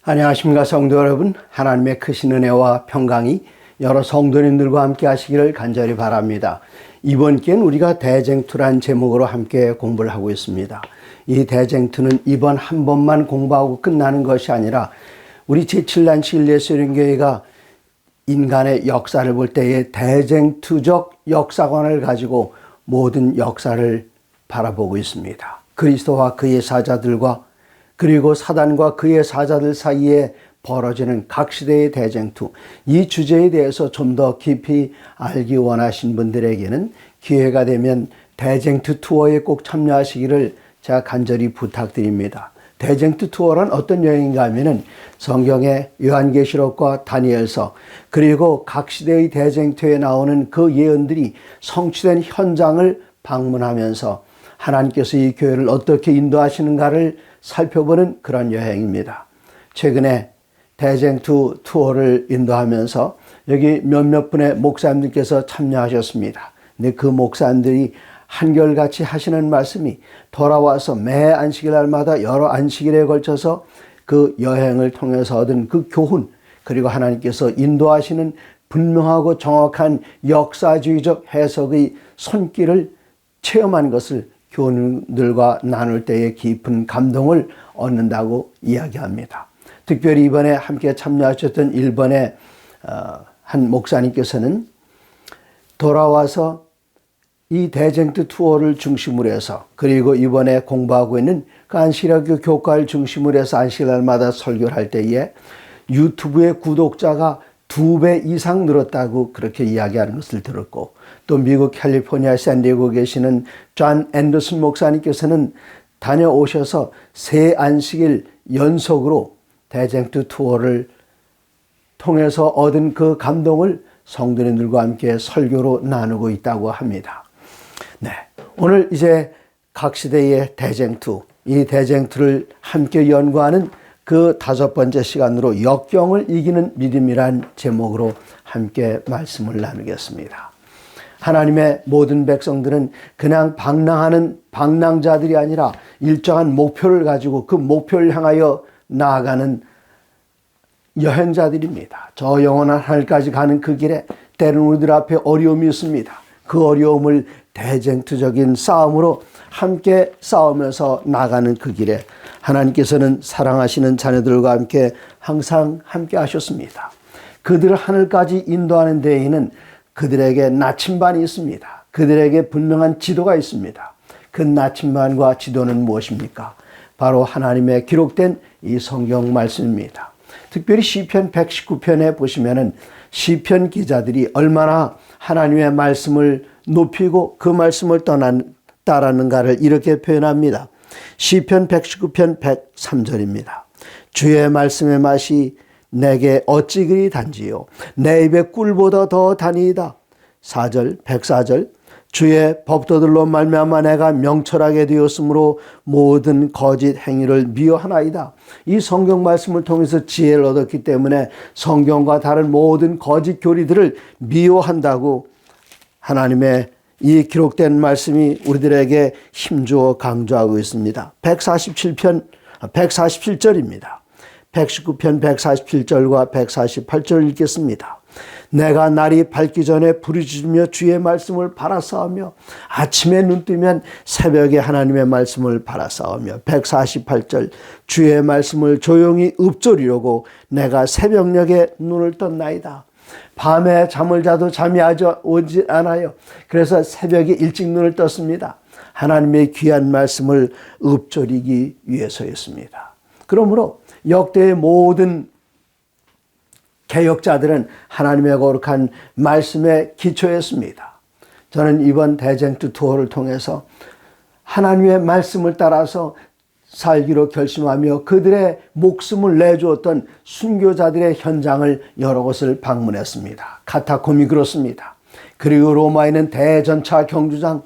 안녕하십니까 성도 여러분. 하나님의 크신 은혜와 평강이 여러 성도님들과 함께 하시기를 간절히 바랍니다. 이번 기회는 우리가 대쟁투란 제목으로 함께 공부를 하고 있습니다. 이 대쟁투는 이번 한 번만 공부하고 끝나는 것이 아니라 우리 제7단 진리예수련교회가 인간의 역사를 볼 때의 대쟁투적 역사관을 가지고 모든 역사를 바라보고 있습니다. 그리스도와 그의 사자들과 그리고 사단과 그의 사자들 사이에 벌어지는 각 시대의 대쟁투, 이 주제에 대해서 좀 더 깊이 알기 원하신 분들에게는 기회가 되면 대쟁투 투어에 꼭 참여하시기를 제가 간절히 부탁드립니다. 대쟁투 투어란 어떤 여행인가 하면은 성경의 요한계시록과 다니엘서 그리고 각 시대의 대쟁투에 나오는 그 예언들이 성취된 현장을 방문하면서 하나님께서 이 교회를 어떻게 인도하시는가를 살펴보는 그런 여행입니다. 최근에 대쟁투 투어를 인도하면서 여기 몇몇 분의 목사님들께서 참여하셨습니다. 근데 그 목사님들이 한결같이 하시는 말씀이 돌아와서 매 안식일 날마다 여러 안식일에 걸쳐서 그 여행을 통해서 얻은 그 교훈, 그리고 하나님께서 인도하시는 분명하고 정확한 역사주의적 해석의 손길을 체험한 것을 교우들과 나눌 때에 깊은 감동을 얻는다고 이야기합니다. 특별히 이번에 함께 참여하셨던 일본의 한 목사님께서는 돌아와서 이 대쟁투 투어를 중심으로 해서 그리고 이번에 공부하고 있는 그 안식일학교 교과를 중심으로 해서 안식일날마다 설교를 할 때에 유튜브의 구독자가 2배 이상 늘었다고 그렇게 이야기하는 것을 들었고, 또 미국 캘리포니아 샌디에고 계시는 존 앤더슨 목사님께서는 다녀오셔서 3안식일 연속으로 대쟁투 투어를 통해서 얻은 그 감동을 성도님들과 함께 설교로 나누고 있다고 합니다. 네, 오늘 이제 각 시대의 대쟁투, 이 대쟁투를 함께 연구하는 그 5번째 시간으로 역경을 이기는 믿음이란 제목으로 함께 말씀을 나누겠습니다. 하나님의 모든 백성들은 그냥 방랑하는 방랑자들이 아니라 일정한 목표를 가지고 그 목표를 향하여 나아가는 여행자들입니다. 저 영원한 하늘까지 가는 그 길에 때로는 우리들 앞에 어려움이 있습니다. 그 어려움을 대쟁투적인 싸움으로 함께 싸우면서 나가는 그 길에 하나님께서는 사랑하시는 자녀들과 함께 항상 함께 하셨습니다. 그들을 하늘까지 인도하는 데에는 그들에게 나침반이 있습니다. 그들에게 분명한 지도가 있습니다. 그 나침반과 지도는 무엇입니까? 바로 하나님의 기록된 이 성경 말씀입니다. 특별히 시편 119편에 보시면은 시편 기자들이 얼마나 하나님의 말씀을 높이고 그 말씀을 따르는가를 이렇게 표현합니다. 시편 119편 103절입니다. 주의 말씀의 맛이 내게 어찌 그리 단지요 내 입에 꿀보다 더 다니이다. 4절 104절 주의 법도들로 말미암아 내가 명철하게 되었으므로 모든 거짓 행위를 미워하나이다. 이 성경 말씀을 통해서 지혜를 얻었기 때문에 성경과 다른 모든 거짓 교리들을 미워한다고 하나님의 이 기록된 말씀이 우리들에게 힘주어 강조하고 있습니다. 147절입니다. 119편 147절과 148절 읽겠습니다. 내가 날이 밝기 전에 부르짖으며 주의 말씀을 바라싸우며 아침에 눈 뜨면 새벽에 하나님의 말씀을 바라싸우며 148절 주의 말씀을 조용히 읊조리려고 내가 새벽녘에 눈을 떴나이다. 밤에 잠을 자도 잠이 오지 않아요. 그래서 새벽에 일찍 눈을 떴습니다. 하나님의 귀한 말씀을 읊조리기 위해서였습니다. 그러므로 역대의 모든 개혁자들은 하나님의 거룩한 말씀에 기초했습니다. 저는 이번 대쟁투 투어를 통해서 하나님의 말씀을 따라서 살기로 결심하며 그들의 목숨을 내주었던 순교자들의 현장을 여러 곳을 방문했습니다. 카타콤이 그렇습니다. 그리고 로마에는 대전차 경주장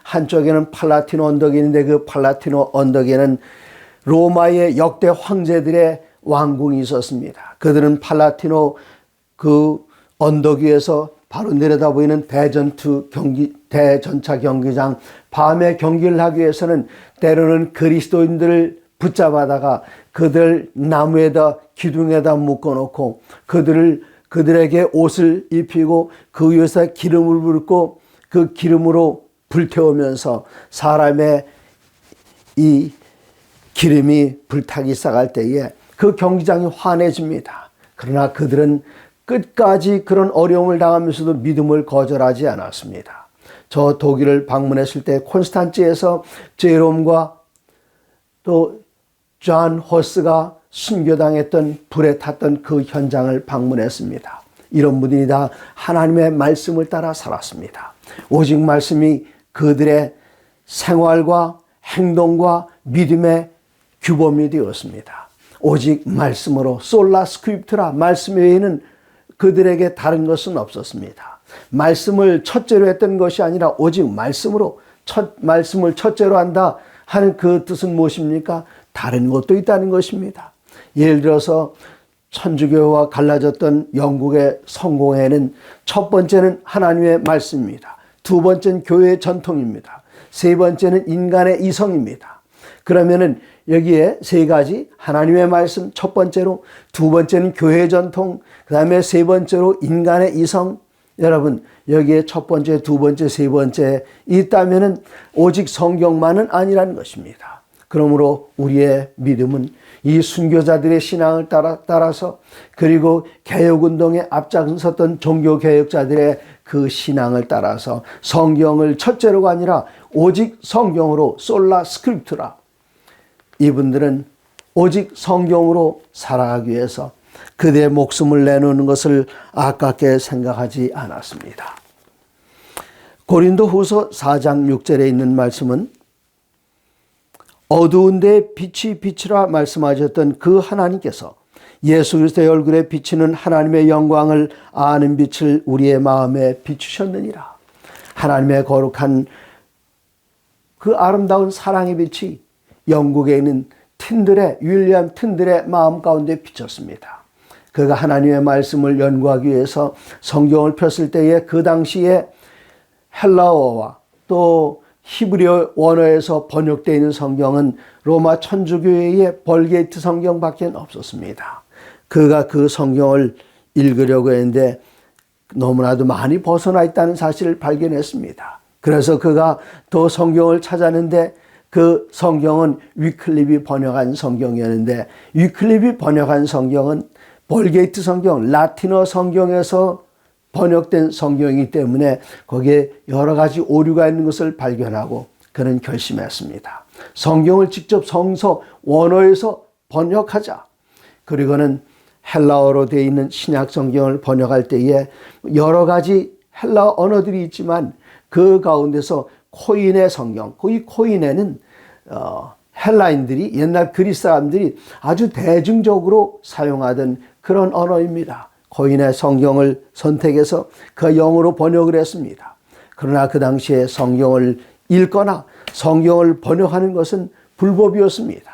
한쪽에는 팔라티노 언덕이 있는데 그 팔라티노 언덕에는 로마의 역대 황제들의 왕궁이 있었습니다. 그들은 팔라티노 그 언덕 위에서 바로 내려다 보이는 대전차 경기장 밤에 경기를 하기 위해서는 때로는 그리스도인들을 붙잡아다가 그들 나무에다 기둥에다 묶어놓고 그들에게 옷을 입히고 그 위에서 기름을 붓고 그 기름으로 불태우면서 사람의 이 기름이 불타기 시작할 때에 그 경기장이 환해집니다. 그러나 그들은 끝까지 그런 어려움을 당하면서도 믿음을 거절하지 않았습니다. 저 독일을 방문했을 때 콘스탄츠에서 제롬과 또 존 호스가 순교당했던 불에 탔던 그 현장을 방문했습니다. 이런 분들이 다 하나님의 말씀을 따라 살았습니다. 오직 말씀이 그들의 생활과 행동과 믿음의 규범이 되었습니다. 오직 말씀으로 솔라 스크립트라 말씀 외에는 그들에게 다른 것은 없었습니다. 말씀을 첫째로 했던 것이 아니라 오직 말씀으로 말씀을 첫째로 한다 하는 그 뜻은 무엇입니까? 다른 것도 있다는 것입니다. 예를 들어서 천주교와 갈라졌던 영국의 성공회는 첫 번째는 하나님의 말씀입니다. 두 번째는 교회의 전통입니다. 세 번째는 인간의 이성입니다. 그러면은 여기에 세 가지 하나님의 말씀 첫 번째로, 두 번째는 교회의 전통, 그 다음에 세 번째로 인간의 이성. 여러분 여기에 첫 번째, 두 번째, 세 번째 있다면은 오직 성경만은 아니라는 것입니다. 그러므로 우리의 믿음은 이 순교자들의 신앙을 따라서 그리고 개혁운동에 앞장섰던 종교개혁자들의 그 신앙을 따라서 성경을 첫째로가 아니라 오직 성경으로 솔라 스크립트라, 이분들은 오직 성경으로 살아가기 위해서 그들의 목숨을 내놓는 것을 아깝게 생각하지 않았습니다. 고린도후서 4장 6절에 있는 말씀은 어두운 데 빛이 비치라 말씀하셨던 그 하나님께서 예수 그리스도의 얼굴에 비치는 하나님의 영광을 아는 빛을 우리의 마음에 비추셨느니라. 하나님의 거룩한 그 아름다운 사랑의 빛이 영국에 있는 윌리엄 틴들의 마음 가운데 비쳤습니다. 그가 하나님의 말씀을 연구하기 위해서 성경을 폈을 때에 그 당시에 헬라어와 또 히브리어 원어에서 번역되어 있는 성경은 로마 천주교회의 벌게이트 성경밖에 없었습니다. 그가 그 성경을 읽으려고 했는데 너무나도 많이 벗어나 있다는 사실을 발견했습니다. 그래서 그가 또 성경을 찾았는데 그 성경은 위클립이 번역한 성경이었는데 위클립이 번역한 성경은 벌게이트 성경, 라틴어 성경에서 번역된 성경이기 때문에 거기에 여러 가지 오류가 있는 것을 발견하고 그는 결심했습니다. 성경을 직접 성서 원어에서 번역하자. 그리고는 헬라어로 되어 있는 신약 성경을 번역할 때에 여러 가지 헬라어 언어들이 있지만 그 가운데서 코인의 성경, 이 코인에는 헬라인들이 옛날 그리스 사람들이 아주 대중적으로 사용하던 그런 언어입니다. 코인의 성경을 선택해서 그 영어로 번역을 했습니다. 그러나 그 당시에 성경을 읽거나 성경을 번역하는 것은 불법이었습니다.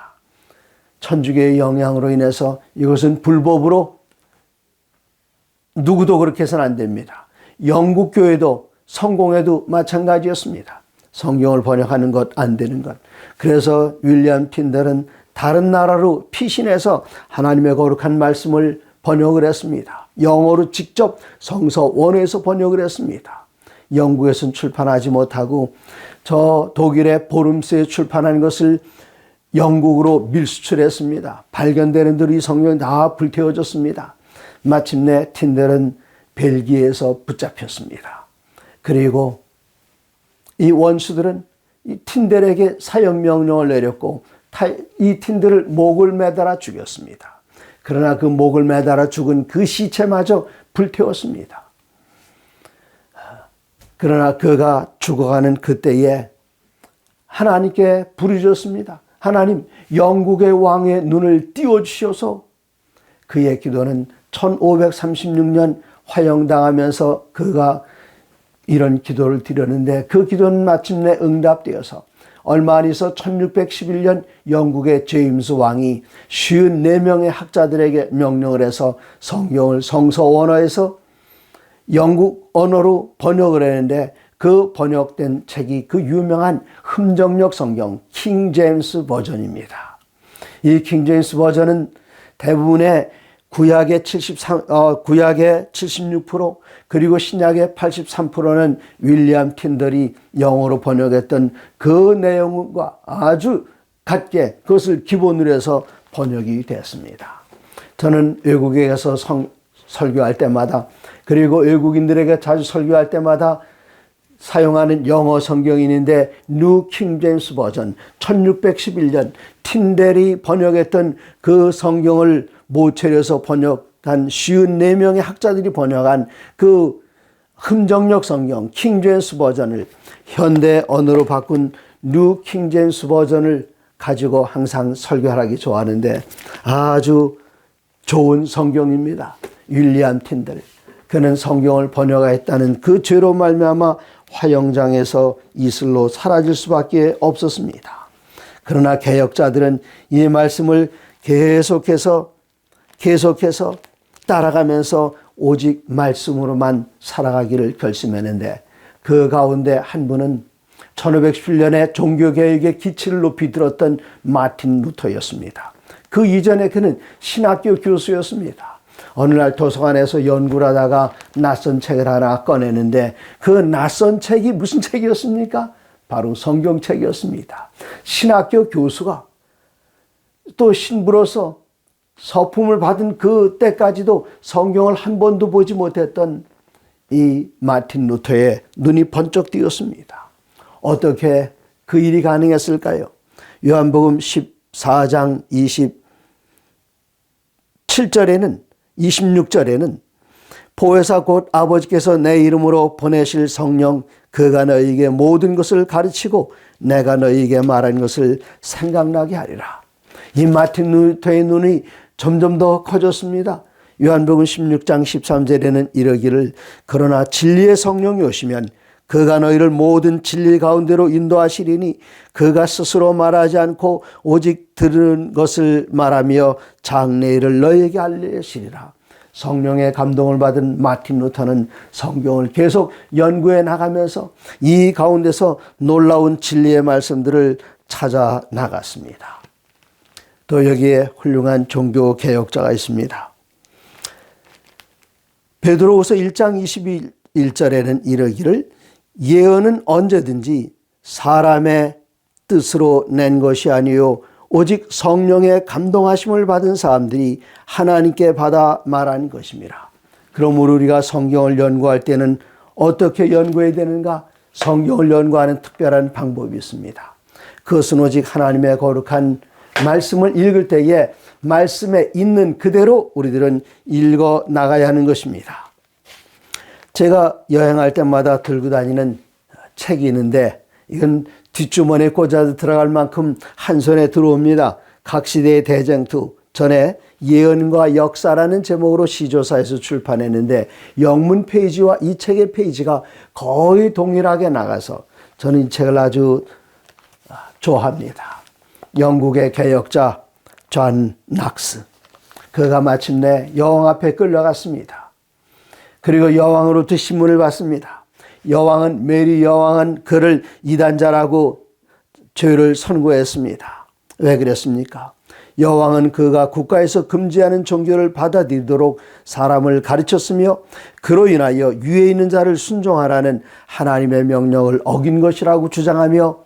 천주교의 영향으로 인해서 이것은 불법으로 누구도 그렇게 해서는 안 됩니다. 영국 교회도 성공회도 마찬가지였습니다. 성경을 번역하는 것 안 되는 것. 그래서 윌리엄 틴들은 다른 나라로 피신해서 하나님의 거룩한 말씀을 번역을 했습니다. 영어로 직접 성서 원어에서 번역을 했습니다. 영국에서는 출판하지 못하고 저 독일의 보름스에 출판한 것을 영국으로 밀수출했습니다. 발견되는 대로 이 성경이 다 불태워졌습니다. 마침내 틴들은 벨기에에서 붙잡혔습니다. 그리고 이 원수들은 이 틴들에게 사형명령을 내렸고 이 틴들을 목을 매달아 죽였습니다. 그러나 그 목을 매달아 죽은 그 시체마저 불태웠습니다. 그러나 그가 죽어가는 그때에 하나님께 부르짖었습니다. 하나님, 영국의 왕의 눈을 띄워주셔서 그의 기도는 1536년 화형당하면서 그가 이런 기도를 드렸는데 그 기도는 마침내 응답되어서 얼마 안 있어 1611년 영국의 제임스 왕이 54명의 학자들에게 명령을 해서 성경을 성서 원어에서 영국 언어로 번역을 했는데 그 번역된 책이 그 유명한 흠정역 성경 킹 제임스 버전입니다. 이 킹제임스 버전은 대부분의 구약의 76% 그리고 신약의 83%는 윌리엄 틴덜이 영어로 번역했던 그 내용과 아주 같게 그것을 기본으로 해서 번역이 됐습니다. 저는 외국에 가서 설교할 때마다 그리고 외국인들에게 자주 설교할 때마다 사용하는 영어 성경인인데 뉴 킹제임스 버전 1611년 틴델이 번역했던 그 성경을 모체려서 번역한 54명의 학자들이 번역한 그 흠정역 성경 킹제임스 버전을 현대 언어로 바꾼 뉴 킹제임스 버전을 가지고 항상 설교하기 좋아하는데 아주 좋은 성경입니다. 윌리엄 틴델. 그는 성경을 번역했다는 그 죄로 말미암아 화영장에서 이슬로 사라질 수밖에 없었습니다. 그러나 개혁자들은 이 말씀을 계속해서 따라가면서 오직 말씀으로만 살아가기를 결심했는데 그 가운데 한 분은 1517년에 종교개혁의 기치를 높이 들었던 마틴 루터였습니다. 그 이전에 그는 신학교 교수였습니다. 어느 날 도서관에서 연구를 하다가 낯선 책을 하나 꺼내는데 그 낯선 책이 무슨 책이었습니까? 바로 성경책이었습니다. 신학교 교수가 또 신부로서 서품을 받은 그 때까지도 성경을 한 번도 보지 못했던 이 마틴 루터의 눈이 번쩍 띄었습니다. 어떻게 그 일이 가능했을까요? 요한복음 14장 26절에는 보혜사 곧 아버지께서 내 이름으로 보내실 성령 그가 너희에게 모든 것을 가르치고 내가 너희에게 말한 것을 생각나게 하리라. 이 마틴 루터의 눈이 점점 더 커졌습니다. 요한복음 16장 13절에는 이러기를 그러나 진리의 성령이 오시면 그가 너희를 모든 진리 가운데로 인도하시리니 그가 스스로 말하지 않고 오직 들은 것을 말하며 장래일을 너희에게 알리시리라. 성령의 감동을 받은 마틴 루터는 성경을 계속 연구해 나가면서 이 가운데서 놀라운 진리의 말씀들을 찾아 나갔습니다. 또 여기에 훌륭한 종교 개혁자가 있습니다. 베드로후서 1장 21절에는 이러기를 예언은 언제든지 사람의 뜻으로 낸 것이 아니요 오직 성령의 감동하심을 받은 사람들이 하나님께 받아 말한 것입니다. 그러므로 우리가 성경을 연구할 때는 어떻게 연구해야 되는가? 성경을 연구하는 특별한 방법이 있습니다. 그것은 오직 하나님의 거룩한 말씀을 읽을 때에 말씀에 있는 그대로 우리들은 읽어 나가야 하는 것입니다. 제가 여행할 때마다 들고 다니는 책이 있는데 이건 뒷주머니에 꽂아 들어갈 만큼 한 손에 들어옵니다. 각 시대의 대쟁투, 전에 예언과 역사라는 제목으로 시조사에서 출판했는데 영문 페이지와 이 책의 페이지가 거의 동일하게 나가서 저는 이 책을 아주 좋아합니다. 영국의 개혁자 존 낙스, 그가 마침내 여왕 앞에 끌려갔습니다. 그리고 여왕으로부터 신문을 받습니다. 메리 여왕은 그를 이단자라고 죄를 선고했습니다. 왜 그랬습니까? 여왕은 그가 국가에서 금지하는 종교를 받아들이도록 사람을 가르쳤으며 그로 인하여 위에 있는 자를 순종하라는 하나님의 명령을 어긴 것이라고 주장하며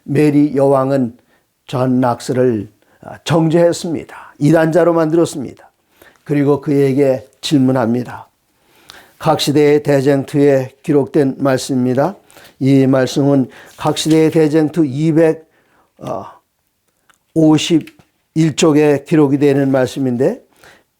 메리 여왕은 존 낙스를 정죄했습니다. 이단자로 만들었습니다. 그리고 그에게 질문합니다. 각 시대의 대쟁투에 기록된 말씀입니다. 이 말씀은 각 시대의 대쟁투 251쪽에 기록이 되는 말씀인데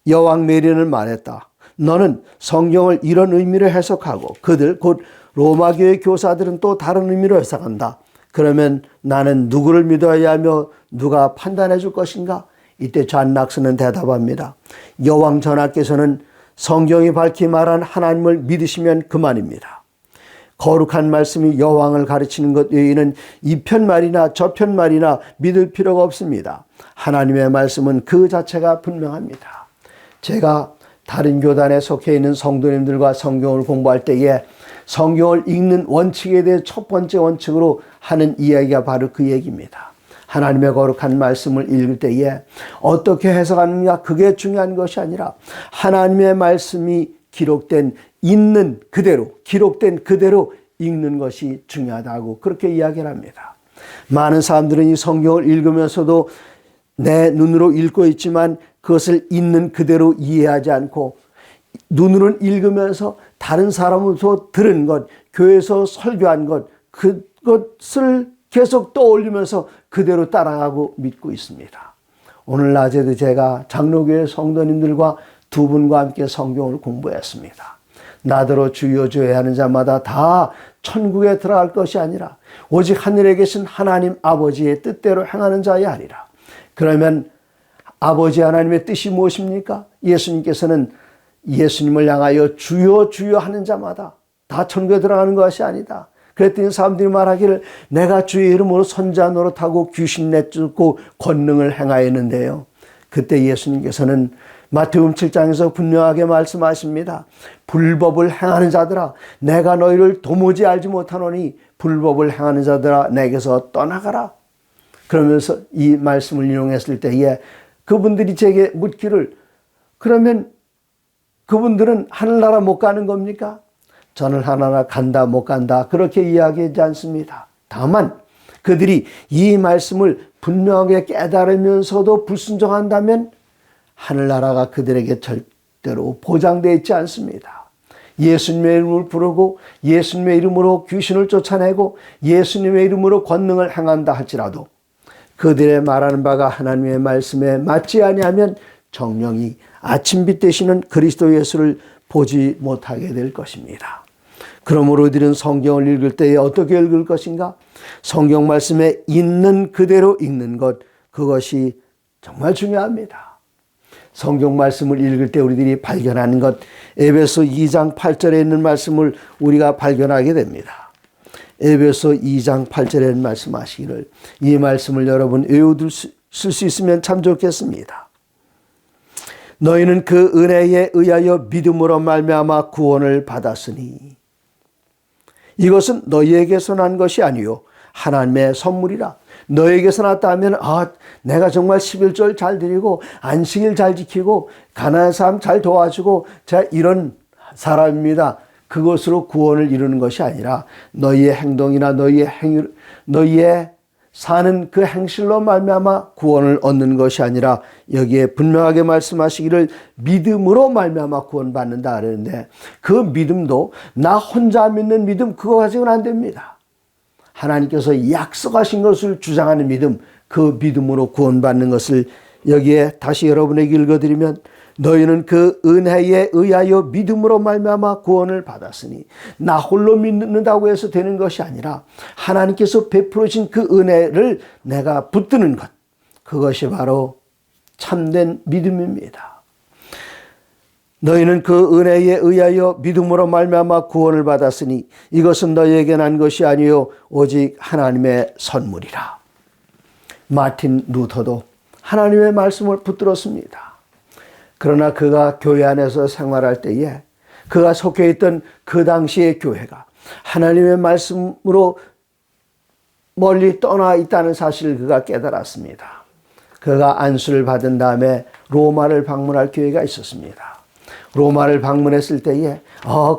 여왕 메리는 말했다. 너는 성경을 이런 의미로 해석하고 그들 곧 로마교의 교사들은 또 다른 의미로 해석한다. 그러면 나는 누구를 믿어야 하며 누가 판단해 줄 것인가? 이때 존 낙스는 대답합니다. 여왕 전하께서는 성경이 밝히 말한 하나님을 믿으시면 그만입니다. 거룩한 말씀이 여왕을 가르치는 것 외에는 이 편말이나 저 편말이나 믿을 필요가 없습니다. 하나님의 말씀은 그 자체가 분명합니다. 제가 다른 교단에 속해 있는 성도님들과 성경을 공부할 때에 성경을 읽는 원칙에 대해 첫 번째 원칙으로 하는 이야기가 바로 그 얘기입니다. 하나님의 거룩한 말씀을 읽을 때에 어떻게 해석하느냐, 그게 중요한 것이 아니라 하나님의 말씀이 기록된 기록된 그대로 읽는 것이 중요하다고 그렇게 이야기를 합니다. 많은 사람들은 이 성경을 읽으면서도 내 눈으로 읽고 있지만 그것을 있는 그대로 이해하지 않고, 눈으로는 읽으면서 다른 사람으로부터 들은 것, 교회에서 설교한 것, 그것을 계속 떠올리면서 그대로 따라가고 믿고 있습니다. 오늘 낮에도 제가 장로교회 성도님들과 두 분과 함께 성경을 공부했습니다. 나더러 주여 주여 하는 자마다 다 천국에 들어갈 것이 아니라 오직 하늘에 계신 하나님 아버지의 뜻대로 행하는 자야 하리라. 그러면 아버지 하나님의 뜻이 무엇입니까? 예수님께서는 예수님을 향하여 주여 주여 하는 자마다 다 천국에 들어가는 것이 아니다. 그랬더니 사람들이 말하기를 내가 주의 이름으로 선자 노릇하고 귀신 내쫓고 권능을 행하였는데요. 그때 예수님께서는 마태복음 7장에서 분명하게 말씀하십니다. 불법을 행하는 자들아, 내가 너희를 도무지 알지 못하노니 불법을 행하는 자들아, 내게서 떠나가라. 그러면서 이 말씀을 인용했을 때에 그분들이 제게 묻기를, 그러면 그분들은 하늘나라 못 가는 겁니까? 저는 하늘나라 간다 못 간다 그렇게 이야기하지 않습니다. 다만 그들이 이 말씀을 분명하게 깨달으면서도 불순종한다면 하늘나라가 그들에게 절대로 보장되어 있지 않습니다. 예수님의 이름을 부르고 예수님의 이름으로 귀신을 쫓아내고 예수님의 이름으로 권능을 행한다 할지라도 그들의 말하는 바가 하나님의 말씀에 맞지 아니하면 정령이 아침빛 되시는 그리스도 예수를 보지 못하게 될 것입니다. 그러므로 우리는 성경을 읽을 때에 어떻게 읽을 것인가? 성경 말씀에 있는 그대로 읽는 것, 그것이 정말 중요합니다. 성경 말씀을 읽을 때 우리들이 발견하는 것, 에베소 2장 8절에 있는 말씀을 우리가 발견하게 됩니다. 에베소 2장 8절에 있는 말씀하시기를, 이 말씀을 여러분 외워둘 수 있으면 참 좋겠습니다. 너희는 그 은혜에 의하여 믿음으로 말미암아 구원을 받았으니 이것은 너희에게서 난 것이 아니요 하나님의 선물이라. 너에게서 났다 하면 내가 정말 11절 잘 드리고 안식일 잘 지키고 가난한 사람 잘 도와주고 제가 이런 사람입니다. 그것으로 구원을 이루는 것이 아니라 너희의 행동이나 너희의 사는 그 행실로 말미암아 구원을 얻는 것이 아니라, 여기에 분명하게 말씀하시기를 믿음으로 말미암아 구원받는다 하는데, 그 믿음도 나 혼자 믿는 믿음 그거 가지고는 안 됩니다. 하나님께서 약속하신 것을 주장하는 믿음, 그 믿음으로 구원받는 것을 여기에 다시 여러분에게 읽어드리면, 너희는 그 은혜에 의하여 믿음으로 말미암아 구원을 받았으니, 나 홀로 믿는다고 해서 되는 것이 아니라 하나님께서 베풀어 주신 그 은혜를 내가 붙드는 것, 그것이 바로 참된 믿음입니다. 너희는 그 은혜에 의하여 믿음으로 말미암아 구원을 받았으니 이것은 너희에게 난 것이 아니요 오직 하나님의 선물이라. 마틴 루터도 하나님의 말씀을 붙들었습니다. 그러나 그가 교회 안에서 생활할 때에 그가 속해 있던 그 당시의 교회가 하나님의 말씀으로 멀리 떠나 있다는 사실을 그가 깨달았습니다. 그가 안수를 받은 다음에 로마를 방문할 기회가 있었습니다. 로마를 방문했을 때에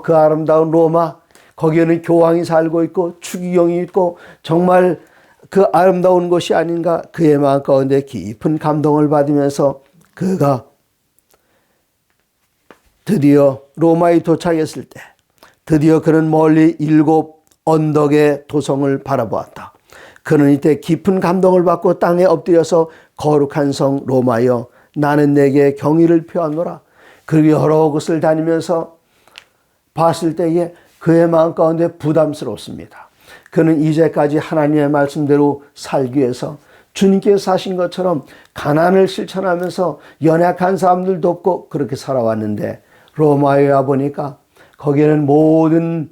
그 아름다운 로마, 거기에는 교황이 살고 있고 추기경이 있고 정말 그 아름다운 곳이 아닌가, 그의 마음 가운데 깊은 감동을 받으면서 그가 드디어 로마에 도착했을 때 드디어 그는 멀리 7 언덕의 도성을 바라보았다. 그는 이때 깊은 감동을 받고 땅에 엎드려서 거룩한 성 로마여, 나는 내게 경의를 표하노라. 그리고 여러 곳을 다니면서 봤을 때에 그의 마음 가운데 부담스럽습니다. 그는 이제까지 하나님의 말씀대로 살기 위해서 주님께서 사신 것처럼 가난을 실천하면서 연약한 사람들 돕고 그렇게 살아왔는데, 로마에 와보니까 거기에는 모든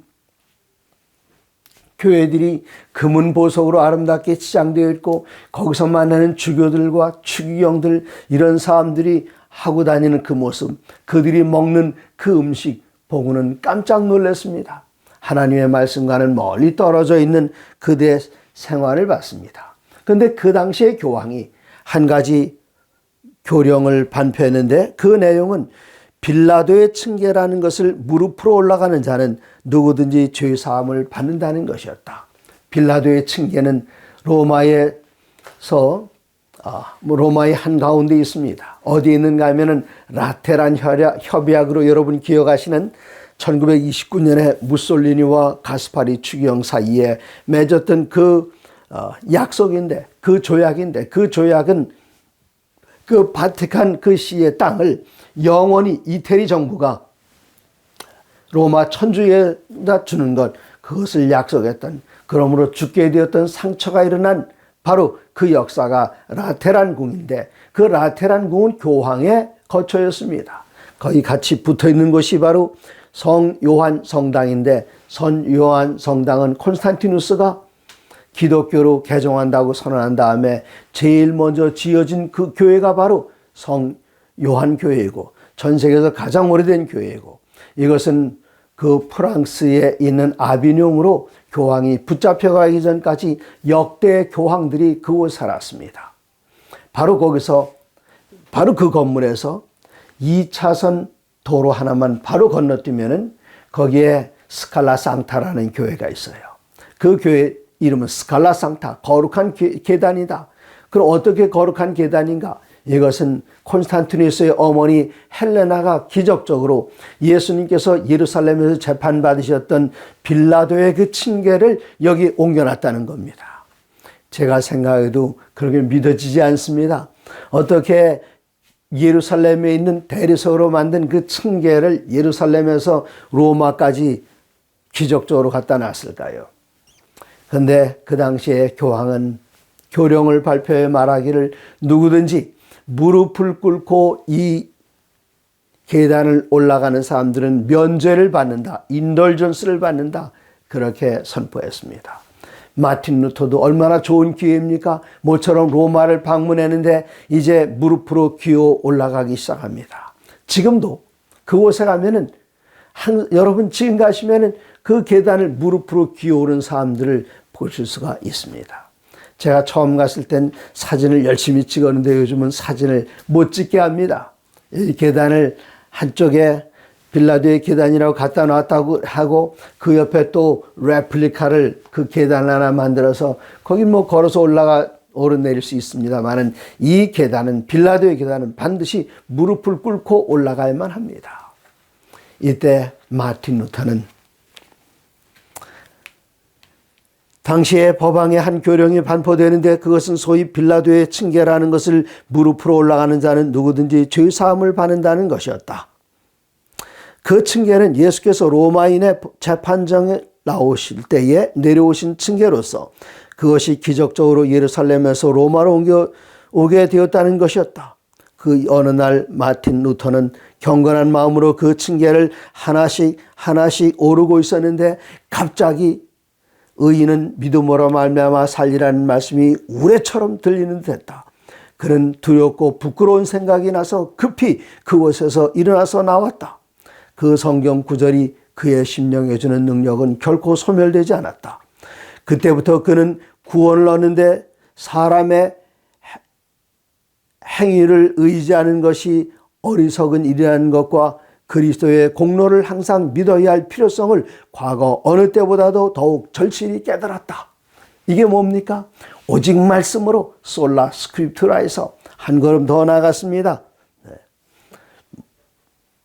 교회들이 금은 보석으로 아름답게 치장되어 있고, 거기서 만나는 주교들과 추기경들, 이런 사람들이 하고 다니는 그 모습, 그들이 먹는 그 음식 보고는 깜짝 놀랐습니다. 하나님의 말씀과는 멀리 떨어져 있는 그들의 생활을 봤습니다. 그런데 그 당시에 교황이 한 가지 교령을 반표했는데 그 내용은 빌라도의 층계라는 것을 무릎으로 올라가는 자는 누구든지 죄 사함을 받는다는 것이었다. 빌라도의 층계는 로마의 한가운데 있습니다. 어디 있는가 하면은 라테란 협약으로 여러분 기억하시는 1929년에 무솔리니와 가스파리 추기경 사이에 맺었던 그 약속인데, 그 조약인데, 그 조약은 그 바티칸 그 시의 땅을 영원히 이태리 정부가 로마 천주에다 주는 것, 그것을 약속했던, 그러므로 죽게 되었던 상처가 일어난 바로 그 역사가 라테란 궁인데, 그 라테란 궁은 교황의 거처였습니다. 거기 같이 붙어 있는 곳이 바로 성 요한 성당인데, 성 요한 성당은 콘스탄티누스가 기독교로 개종한다고 선언한 다음에 제일 먼저 지어진 그 교회가 바로 성 요한 교회이고, 전 세계에서 가장 오래된 교회이고, 이것은 그 프랑스에 있는 아비뇽으로 교황이 붙잡혀가기 전까지 역대 교황들이 그곳에 살았습니다. 바로 거기서, 바로 그 건물에서 2차선 도로 하나만 바로 건너뛰면은 거기에 스칼라 상타라는 교회가 있어요. 그 교회 이름은 스칼라 상타, 거룩한 계단이다. 그럼 어떻게 거룩한 계단인가? 이것은 콘스탄티누스의 어머니 헬레나가 기적적으로 예수님께서 예루살렘에서 재판받으셨던 빌라도의 그 층계를 여기 옮겨놨다는 겁니다. 제가 생각해도 그렇게 믿어지지 않습니다. 어떻게 예루살렘에 있는 대리석으로 만든 그 층계를 예루살렘에서 로마까지 기적적으로 갖다 놨을까요? 그런데 그 당시에 교황은 교령을 발표해 말하기를 누구든지 무릎을 꿇고 이 계단을 올라가는 사람들은 면죄를 받는다. 인덜전스를 받는다. 그렇게 선포했습니다. 마틴 루터도 얼마나 좋은 기회입니까? 모처럼 로마를 방문했는데 이제 무릎으로 기어 올라가기 시작합니다. 지금도 그곳에 가면은 여러분 지금 가시면은 그 계단을 무릎으로 기어오른 사람들을 보실 수가 있습니다. 제가 처음 갔을 땐 사진을 열심히 찍었는데 요즘은 사진을 못 찍게 합니다. 이 계단을 한쪽에 빌라도의 계단이라고 갖다 놨다고 하고 그 옆에 또 레플리카를 그 계단 하나 만들어서 거기 뭐 걸어서 오르내릴 수 있습니다만은 이 계단은 빌라도의 계단은 반드시 무릎을 꿇고 올라가야만 합니다. 이때 마틴 루터는 당시에 법왕의 한 교령이 반포되는데 그것은 소위 빌라도의 층계라는 것을 무릎으로 올라가는 자는 누구든지 죄 사함을 받는다는 것이었다. 그 층계는 예수께서 로마인의 재판정에 나오실 때에 내려오신 층계로서 그것이 기적적으로 예루살렘에서 로마로 오게 되었다는 것이었다. 그 어느 날 마틴 루터는 경건한 마음으로 그 층계를 하나씩 오르고 있었는데 갑자기 의인은 믿음으로 말미암아 살리라는 말씀이 우레처럼 들리는 듯했다. 그는 두렵고 부끄러운 생각이 나서 급히 그곳에서 일어나서 나왔다. 그 성경 구절이 그의 심령에 주는 능력은 결코 소멸되지 않았다. 그때부터 그는 구원을 얻는데 사람의 행위를 의지하는 것이 어리석은 일이라는 것과 그리스도의 공로를 항상 믿어야 할 필요성을 과거 어느 때보다도 더욱 절실히 깨달았다. 이게 뭡니까? 오직 말씀으로 솔라 스크립투라에서 한 걸음 더 나아갔습니다.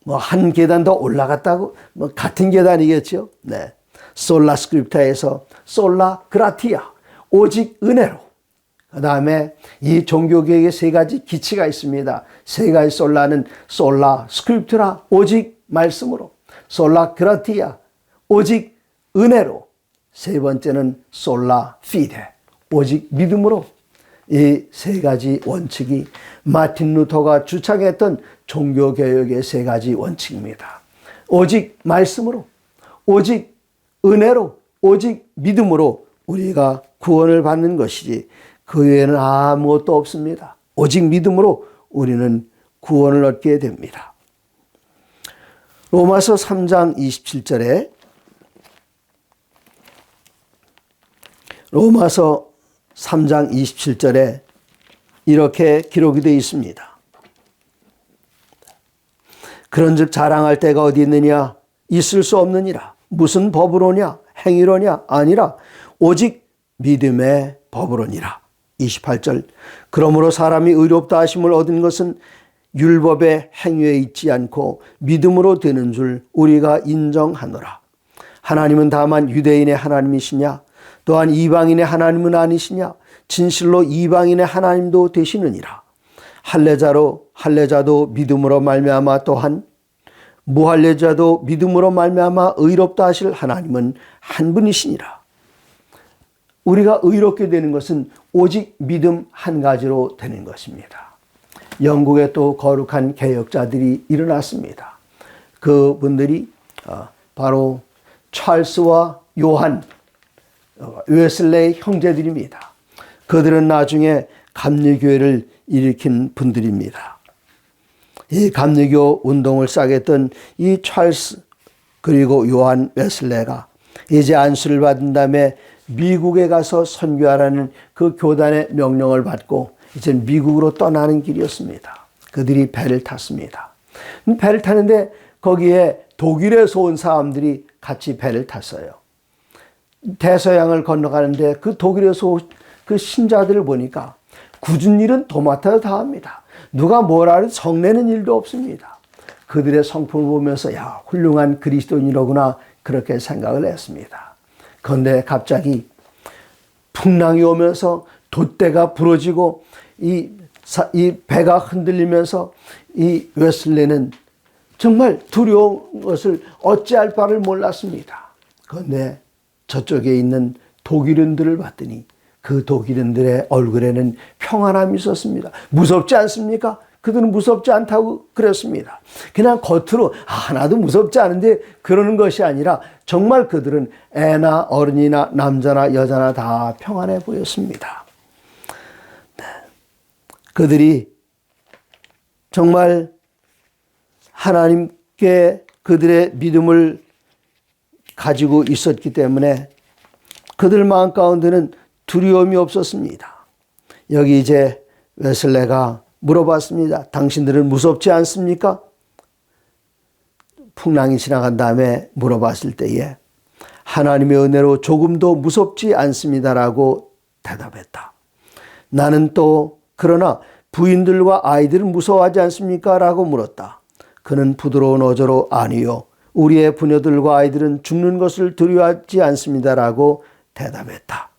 뭐 한 계단 더 올라갔다고 뭐 같은 계단이겠죠. 네. 솔라 스크립타에서 솔라 그라티아 오직 은혜로. 그다음에 이 종교개혁의 세 가지 기치가 있습니다. 세 가지 솔라는 솔라 스크립투라 오직 말씀으로, 솔라 그라티아 오직 은혜로, 세 번째는 솔라 피데 오직 믿음으로. 이 세 가지 원칙이 마틴 루터가 주창했던 종교개혁의 세 가지 원칙입니다. 오직 말씀으로, 오직 은혜로, 오직 믿음으로 우리가 구원을 받는 것이지 그 외에는 아무것도 없습니다. 오직 믿음으로 우리는 구원을 얻게 됩니다. 로마서 3장 27절에 로마서 3장 27절에 이렇게 기록이 되어 있습니다. 그런즉 자랑할 때가 어디 있느냐? 있을 수 없느니라. 무슨 법으로냐? 행위로냐? 아니라 오직 믿음의 법으로니라. 28절. 그러므로 사람이 의롭다 하심을 얻은 것은 율법의 행위에 있지 않고 믿음으로 되는 줄 우리가 인정하노라. 하나님은 다만 유대인의 하나님이시냐? 또한 이방인의 하나님은 아니시냐? 진실로 이방인의 하나님도 되시느니라. 할례자도 믿음으로 말미암아 또한 무할례자도 믿음으로 말미암아 의롭다 하실 하나님은 한 분이시니라. 우리가 의롭게 되는 것은 오직 믿음 한 가지로 되는 것입니다. 영국에 또 거룩한 개혁자들이 일어났습니다. 그분들이 바로 찰스와 요한 웨슬레이 형제들입니다. 그들은 나중에 감리교회를 일으킨 분들입니다. 이 감리교 운동을 싸겠던 이 찰스 그리고 요한 웨슬레가 이제 안수를 받은 다음에 미국에 가서 선교하라는 그 교단의 명령을 받고 이제 미국으로 떠나는 길이었습니다. 그들이 배를 탔습니다. 배를 타는데 거기에 독일에서 온 사람들이 같이 배를 탔어요. 대서양을 건너가는데 그 독일에서 온 그 신자들을 보니까 굳은 일은 도맡아서 다 합니다. 누가 뭐라 해도 성내는 일도 없습니다. 그들의 성품을 보면서 야, 훌륭한 그리스도인이로구나 그렇게 생각을 했습니다. 그런데 갑자기 풍랑이 오면서 돛대가 부러지고 이 배가 흔들리면서 이 웨슬레는 정말 두려운 것을 어찌할 바를 몰랐습니다. 그런데 저쪽에 있는 독일인들을 봤더니 그 독일인들의 얼굴에는 평안함이 있었습니다. 무섭지 않습니까? 그들은 무섭지 않다고 그랬습니다. 그냥 겉으로 하나도 무섭지 않은데 그러는 것이 아니라 정말 그들은 애나 어른이나 남자나 여자나 다 평안해 보였습니다. 네. 그들이 정말 하나님께 그들의 믿음을 가지고 있었기 때문에 그들 마음 가운데는 두려움이 없었습니다. 여기 이제 웨슬레가 물어봤습니다. 당신들은 무섭지 않습니까? 풍랑이 지나간 다음에 물어봤을 때에 하나님의 은혜로 조금도 무섭지 않습니다라고 대답했다. 나는 또 그러나 부인들과 아이들은 무서워하지 않습니까? 라고 물었다. 그는 부드러운 어조로 아니요. 우리의 부녀들과 아이들은 죽는 것을 두려워하지 않습니다라고 대답했다.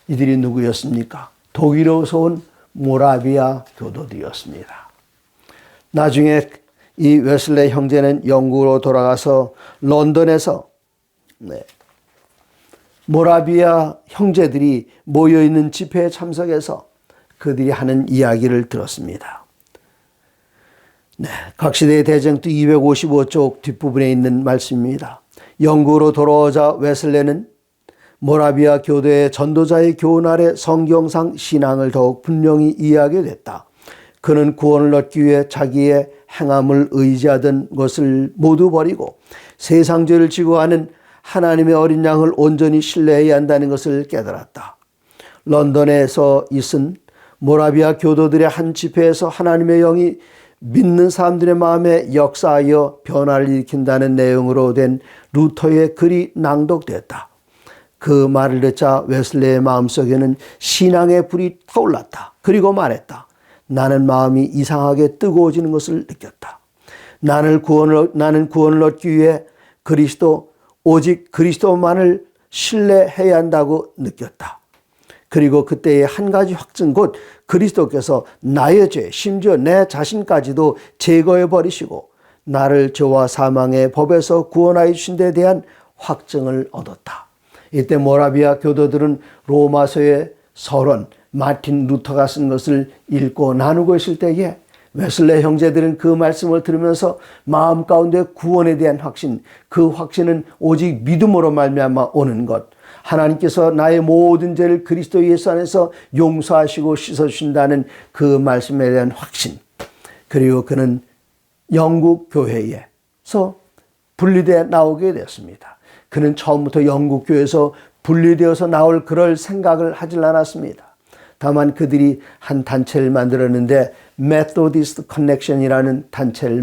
이들이 누구였습니까? 독일에서 온 모라비아 교도들이었습니다. 나중에 이 웨슬레 형제는 영국으로 돌아가서 런던에서 모라비아 형제들이 모여있는 집회에 참석해서 그들이 하는 이야기를 들었습니다. 각시대의 대쟁투 255쪽 뒷부분에 있는 말씀입니다. 영국으로 돌아오자 웨슬레는 모라비아 교도의 전도자의 교훈 아래 성경상 신앙을 더욱 분명히 이해하게 됐다. 그는 구원을 얻기 위해 자기의 행함을 의지하던 것을 모두 버리고 세상죄를 지고 하는 하나님의 어린 양을 온전히 신뢰해야 한다는 것을 깨달았다. 런던에서 있은 모라비아 교도들의 한 집회에서 하나님의 영이 믿는 사람들의 마음에 역사하여 변화를 일으킨다는 내용으로 된 루터의 글이 낭독됐다. 그 말을 듣자 웨슬레의 마음속에는 신앙의 불이 타올랐다. 그리고 말했다. 나는 마음이 이상하게 뜨거워지는 것을 느꼈다. 나는 구원을 얻기 위해 오직 그리스도만을 신뢰해야 한다고 느꼈다. 그리고 그때의 한 가지 확증, 곧 그리스도께서 나의 죄, 심지어 내 자신까지도 제거해 버리시고 나를 죄와 사망의 법에서 구원하여 주신 데 대한 확증을 얻었다. 이때 모라비아 교도들은 로마서의 서론, 마틴 루터가 쓴 것을 읽고 나누고 있을 때에 웨슬레 형제들은 그 말씀을 들으면서 마음 가운데 구원에 대한 확신, 그 확신은 오직 믿음으로 말미암아 오는 것, 하나님께서 나의 모든 죄를 그리스도 예수 안에서 용서하시고 씻어주신다는 그 말씀에 대한 확신, 그리고 그는 영국 교회에서 분리되어 나오게 되었습니다. 그는 처음부터 영국 교회에서 분리되어서 나올 그럴 생각을 하질 않았습니다. 다만 그들이 한 단체를 만들었는데 메소디스트 커넥션이라는 단체를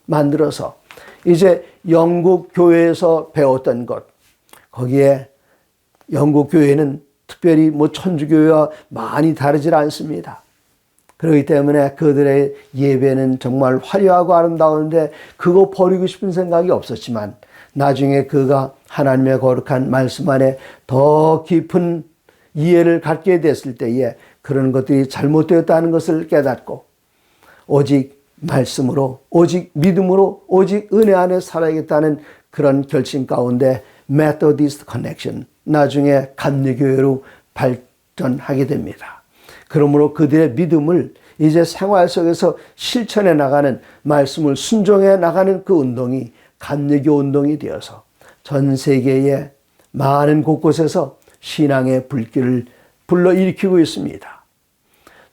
만들어서 이제 영국 교회에서 배웠던 것, 거기에 영국 교회는 특별히 천주교회와 많이 다르질 않습니다. 그렇기 때문에 그들의 예배는 정말 화려하고 아름다운데 그거 버리고 싶은 생각이 없었지만 나중에 그가 하나님의 거룩한 말씀 안에 더 깊은 이해를 갖게 됐을 때에 그런 것들이 잘못되었다는 것을 깨닫고 오직 말씀으로, 오직 믿음으로, 오직 은혜 안에 살아야겠다는 그런 결심 가운데 메소디스트 커넥션, 나중에 감리교회로 발전하게 됩니다. 그러므로 그들의 믿음을 이제 생활 속에서 실천해 나가는, 말씀을 순종해 나가는 그 운동이 감리교 운동이 되어서 전 세계의 많은 곳곳에서 신앙의 불길을 불러일으키고 있습니다.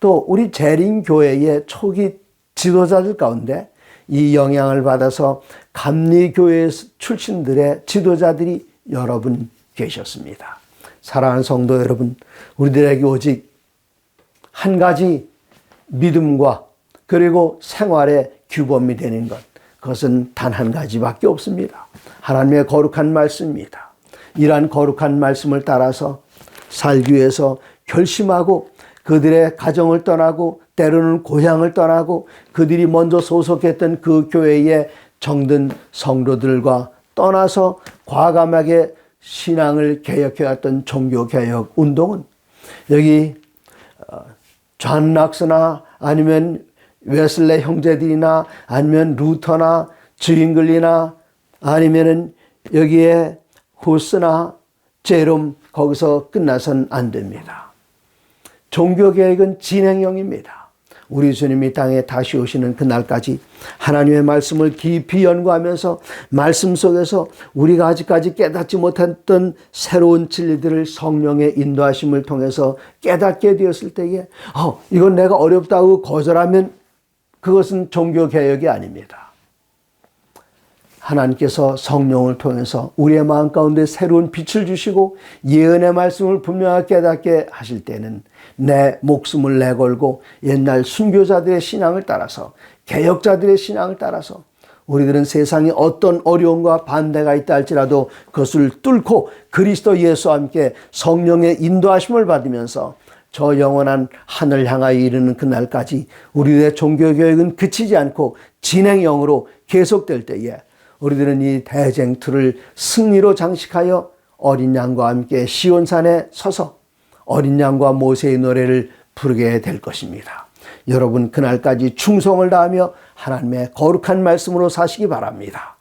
또 우리 재림교회의 초기 지도자들 가운데 이 영향을 받아서 감리교회 출신들의 지도자들이 여러 분 계셨습니다. 사랑하는 성도 여러분, 우리들에게 오직 한 가지 믿음과 그리고 생활의 규범이 되는 것, 그것은 단 한 가지밖에 없습니다. 하나님의 거룩한 말씀입니다. 이러한 거룩한 말씀을 따라서 살기 위해서 결심하고 그들의 가정을 떠나고 때로는 고향을 떠나고 그들이 먼저 소속했던 그 교회의 정든 성도들과 떠나서 과감하게 신앙을 개혁해왔던 종교개혁 운동은 여기 존 락스나 아니면 웨슬레 형제들이나 아니면 루터나 주잉글리나 아니면은 여기에 후스나 제롬 거기서 끝나선 안 됩니다. 종교개혁은 진행형입니다. 우리 주님이 땅에 다시 오시는 그날까지 하나님의 말씀을 깊이 연구하면서 말씀 속에서 우리가 아직까지 깨닫지 못했던 새로운 진리들을 성령의 인도하심을 통해서 깨닫게 되었을 때에 이건 내가 어렵다고 거절하면 그것은 종교개혁이 아닙니다. 하나님께서 성령을 통해서 우리의 마음 가운데 새로운 빛을 주시고 예언의 말씀을 분명하게 깨닫게 하실 때는 내 목숨을 내걸고 옛날 순교자들의 신앙을 따라서 개혁자들의 신앙을 따라서 우리들은 세상에 어떤 어려움과 반대가 있다 할지라도 그것을 뚫고 그리스도 예수와 함께 성령의 인도하심을 받으면서 저 영원한 하늘 향하여 이르는 그날까지 우리의 종교개혁은 그치지 않고 진행형으로 계속될 때에 우리들은 이 대쟁투를 승리로 장식하여 어린 양과 함께 시온산에 서서 어린 양과 모세의 노래를 부르게 될 것입니다. 여러분 그날까지 충성을 다하며 하나님의 거룩한 말씀으로 사시기 바랍니다.